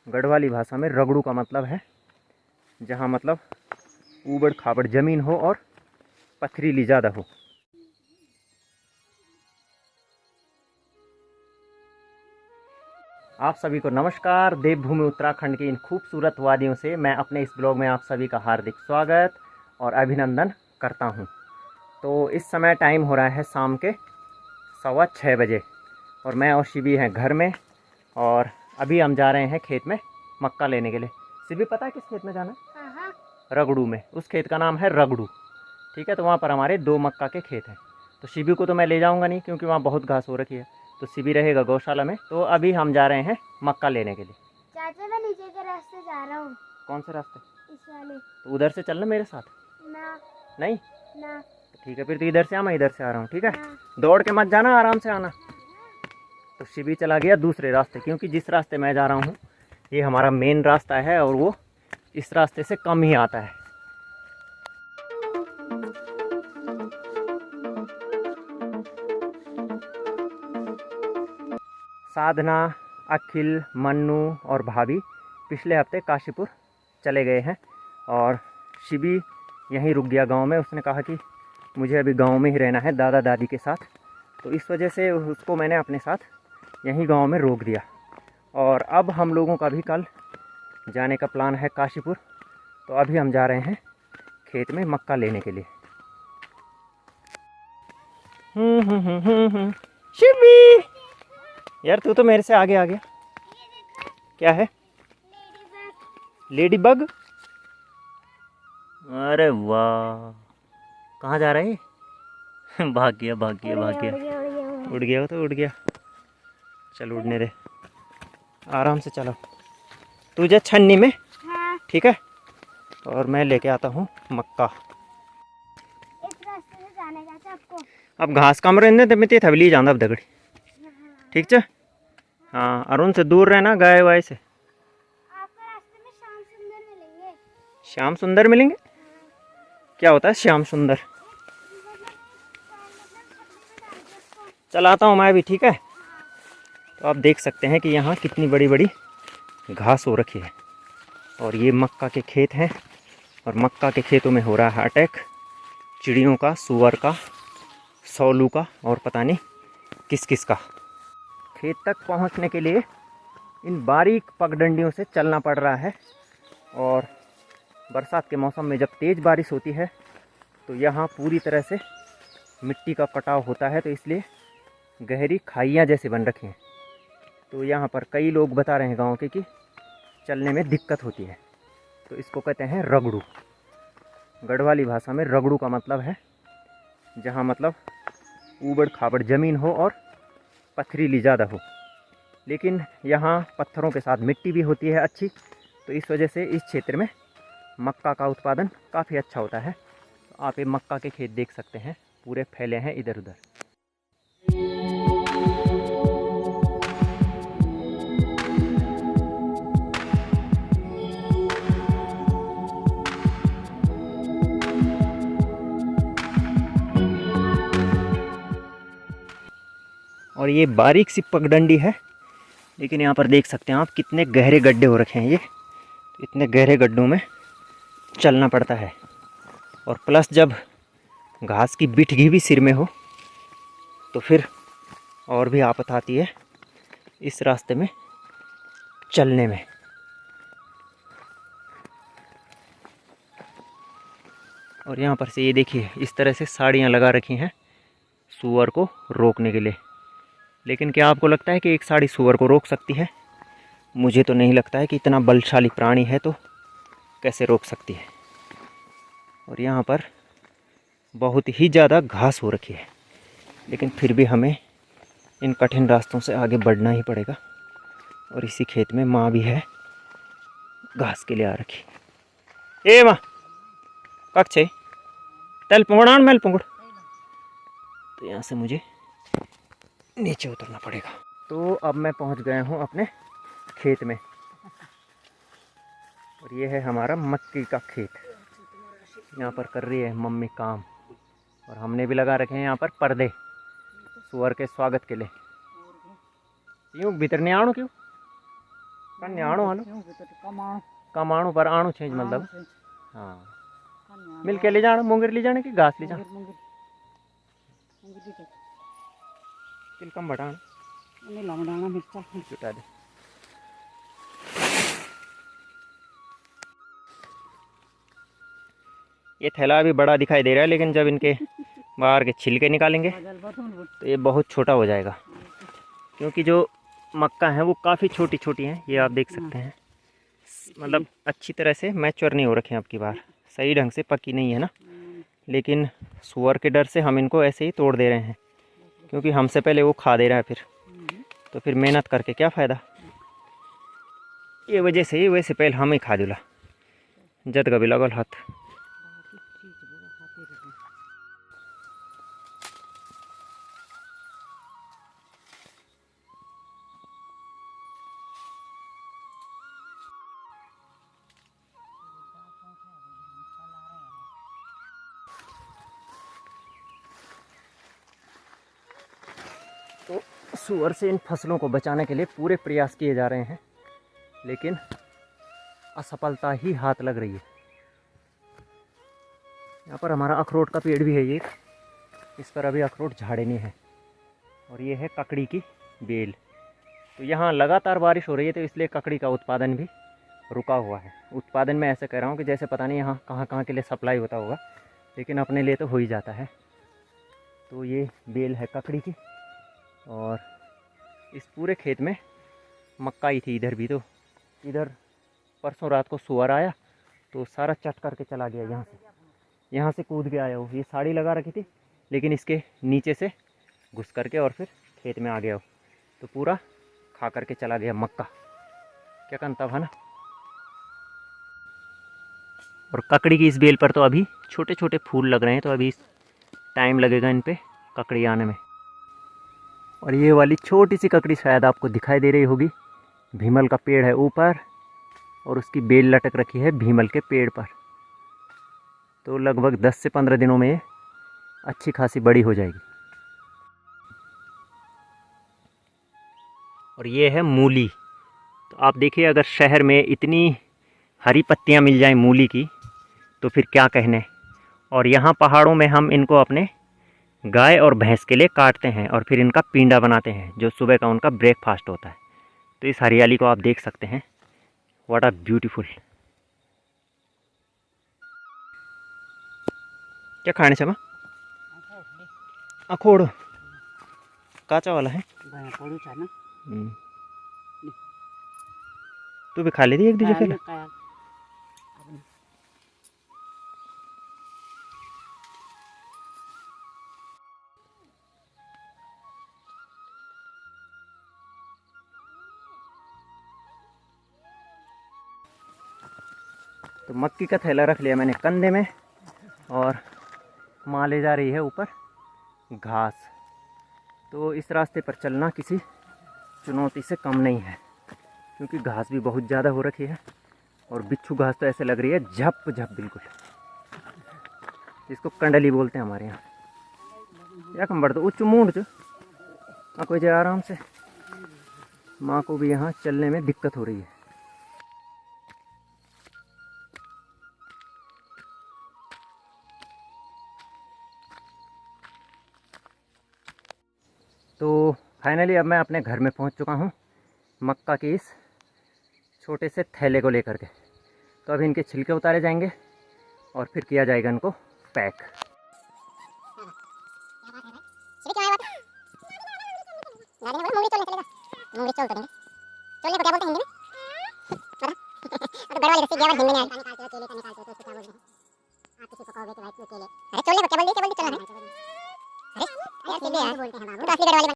गढ़वाली भाषा में रगड़ू का मतलब है जहाँ मतलब ऊबड़ खाबड़ ज़मीन हो और पथरीली ज़्यादा हो। आप सभी को नमस्कार। देवभूमि उत्तराखंड की इन खूबसूरत वादियों से मैं अपने इस ब्लॉग में आप सभी का हार्दिक स्वागत और अभिनंदन करता हूं। तो इस समय टाइम हो रहा है शाम के 6:15 बजे और मैं और शिवी हैं घर में और अभी हम जा रहे हैं खेत में मक्का लेने के लिए। शिवी पता है किस खेत में जाना है? रगड़ू में। उस खेत का नाम है रगड़ू। ठीक है, तो वहाँ पर हमारे 2 मक्का के खेत हैं। तो शिवी को तो मैं ले जाऊँगा नहीं क्योंकि वहाँ बहुत घास हो रखी है, तो शिवी रहेगा गौशाला में। तो अभी हम जा रहे हैं मक्का लेने के लिए। चाचा मैं नीचे के रास्ते जा रहा हूँ। कौन से रास्ते? इस वाले। तो उधर से चलना मेरे साथ। ना नहीं ना। तो ठीक है, फिर तो इधर से आ, मैं इधर से आ रहा हूँ। ठीक है, हाँ। दौड़ के मत जाना, आराम से आना। तो शिवी चला गया दूसरे रास्ते, क्योंकि जिस रास्ते मैं जा रहा हूँ ये हमारा मेन रास्ता है और वो इस रास्ते से कम ही आता है। साधना, अखिल, मन्नू और भाभी पिछले हफ्ते काशीपुर चले गए हैं और शिवी यहीं रुक गया गांव में। उसने कहा कि मुझे अभी गांव में ही रहना है दादा दादी के साथ, तो इस वजह से उसको मैंने अपने साथ यहीं गांव में रोक दिया। और अब हम लोगों का भी कल जाने का प्लान है काशीपुर। तो अभी हम जा रहे हैं खेत में मक्का लेने के लिए। शिवी यार, तू तो मेरे से आगे आ गया। क्या है? Lady bug. अरे वाह, कहाँ जा रहे हैं? भाग गया भाग गया भाग गया। उड़ गया वो तो उड़ गया। चल उड़ने दे, आराम से चलो। तू जा छन्नी में। हाँ। ठीक है, और मैं लेके आता हूँ मक्का। इस रास्ते से जाने का था आपको। अब घास कम रहने दे, मैं थवली जाना अब दगड़ी। ठीक च? हाँ, अरुण से दूर रहना, गाय वाय से। आपको रास्ते में श्याम सुंदर मिलेंगे। श्याम सुंदर मिलेंगे? क्या होता है श्याम सुंदर? चल आता हूँ मैं भी। ठीक है, तो आप देख सकते हैं कि यहाँ कितनी बड़ी बड़ी घास हो रखी है और ये मक्का के खेत हैं और मक्का के खेतों में हो रहा है अटैक चिड़ियों का, सूअर का, सौलू का और पता नहीं किस किस का। खेत तक पहुँचने के लिए इन बारीक पगडंडियों से चलना पड़ रहा है और बरसात के मौसम में जब तेज़ बारिश होती है तो यहाँ पूरी तरह से मिट्टी का कटाव होता है, तो इसलिए गहरी खाइयाँ जैसे बन रखी हैं। तो यहाँ पर कई लोग बता रहे हैं गांव के कि चलने में दिक्कत होती है, तो इसको कहते हैं रगड़ू। गढ़वाली भाषा में रगड़ू का मतलब है जहाँ मतलब ऊबड़ खाबड़ ज़मीन हो और पथरीली ज़्यादा हो, लेकिन यहाँ पत्थरों के साथ मिट्टी भी होती है अच्छी, तो इस वजह से इस क्षेत्र में मक्का का उत्पादन काफ़ी अच्छा होता है। तो आप ये मक्का के खेत देख सकते हैं, पूरे फैले हैं इधर उधर। और ये बारीक सी पगडंडी है, लेकिन यहाँ पर देख सकते हैं आप कितने गहरे गड्ढे हो रखे हैं। ये तो इतने गहरे गड्ढों में चलना पड़ता है और प्लस जब घास की बिठगी भी सिर में हो तो फिर और भी आफत आती है इस रास्ते में चलने में। और यहाँ पर से ये देखिए इस तरह से साड़ियाँ लगा रखी हैं सूअर को रोकने के लिए। लेकिन क्या आपको लगता है कि एक साड़ी सूअर को रोक सकती है? मुझे तो नहीं लगता है कि इतना बलशाली प्राणी है तो कैसे रोक सकती है। और यहाँ पर बहुत ही ज़्यादा घास हो रखी है, लेकिन फिर भी हमें इन कठिन रास्तों से आगे बढ़ना ही पड़ेगा। और इसी खेत में माँ भी है, घास के लिए आ रखी। ए माँ कक छे तेल पुंगड़ मेल पुंगड़। तो यहाँ से मुझे नीचे उतरना पड़ेगा। तो अब मैं पहुँच गया हूँ अपने खेत में और ये है हमारा मक्की का खेत। यहाँ पर कर रही है मम्मी काम और हमने भी लगा रखे हैं यहाँ पर पर्दे सूअर के स्वागत के लिए। यूँ भीतर नहीं आना क्यों? कन्याणु आनो कमाणु कमाणु पर आणु चेंज मतलब से हाँ कन्या मिल के ले जाना मुंगेर ले जाने की घास ले जाना मुंगेर मुंगेर दी तिलकम बटाना नहीं लमडाना मिर्चा जुटा दे। ये थैला अभी बड़ा दिखाई दे रहा है लेकिन जब इनके बाहर के छिलके निकालेंगे तो ये बहुत छोटा हो जाएगा क्योंकि जो मक्का है वो काफ़ी छोटी छोटी हैं। ये आप देख सकते हैं मतलब अच्छी तरह से मैच्योर नहीं हो रखे हैं अब की बार, सही ढंग से पकी नहीं है ना, लेकिन सुअर के डर से हम इनको ऐसे ही तोड़ दे रहे हैं क्योंकि हमसे पहले वो खा दे रहा है फिर, तो फिर मेहनत करके क्या फ़ायदा। ये वजह से ही वैसे पहले हम ही खा दिला जद कभी लगल हाथ। तो सुअर से इन फसलों को बचाने के लिए पूरे प्रयास किए जा रहे हैं लेकिन असफलता ही हाथ लग रही है। यहाँ पर हमारा अखरोट का पेड़ भी है ये, इस पर अभी अखरोट झाड़े नहीं है और ये है ककड़ी की बेल। तो यहाँ लगातार बारिश हो रही है तो इसलिए ककड़ी का उत्पादन भी रुका हुआ है। उत्पादन में ऐसे कह रहा हूँ कि जैसे पता नहीं यहाँ कहाँ कहाँ के लिए सप्लाई होता होगा लेकिन अपने लिए तो हो ही जाता है। तो ये बेल है ककड़ी की और इस पूरे खेत में मक्का ही थी। इधर भी तो इधर परसों रात को सुअर आया तो सारा चट करके चला गया, यहाँ से कूद के आया हो। ये साड़ी लगा रखी थी लेकिन इसके नीचे से घुस करके और फिर खेत में आ गया हो तो पूरा खा करके चला गया मक्का। क्या करता था ना। और ककड़ी की इस बेल पर तो अभी छोटे छोटे फूल लग रहे हैं तो अभी टाइम लगेगा इन पे ककड़ी आने में। और ये वाली छोटी सी ककड़ी शायद आपको दिखाई दे रही होगी, भीमल का पेड़ है ऊपर और उसकी बेल लटक रखी है भीमल के पेड़ पर। तो लगभग 10 से 15 दिनों में ये अच्छी खासी बड़ी हो जाएगी। और ये है मूली। तो आप देखिए अगर शहर में इतनी हरी पत्तियां मिल जाएं मूली की तो फिर क्या कहने। और यहाँ पहाड़ों में हम इनको अपने गाय और भैंस के लिए काटते हैं और फिर इनका पींडा बनाते हैं जो सुबह का उनका ब्रेकफास्ट होता है। तो इस हरियाली को आप देख सकते हैं, व्हाट आ ब्यूटीफुल। क्या खाने से माँ? अखोड़ काचा वाला है। तू भी खा लेती एक दूजे फिर। तो मक्की का थैला रख लिया मैंने कंधे में और माँ ले जा रही है ऊपर घास। तो इस रास्ते पर चलना किसी चुनौती से कम नहीं है क्योंकि घास भी बहुत ज़्यादा हो रखी है और बिच्छू घास तो ऐसे लग रही है झप झप बिल्कुल, जिसको कंडली बोलते हैं हमारे यहाँ। या कम बढ़ तो उच्च मूड जो कोई जाए आराम से। माँ को भी यहाँ चलने में दिक्कत हो रही है। तो फाइनली अब मैं अपने घर में पहुंच चुका हूं मक्का के इस छोटे से थैले को लेकर के। तो अभी इनके छिलके उतारे जाएंगे और फिर किया जाएगा इनको पैक।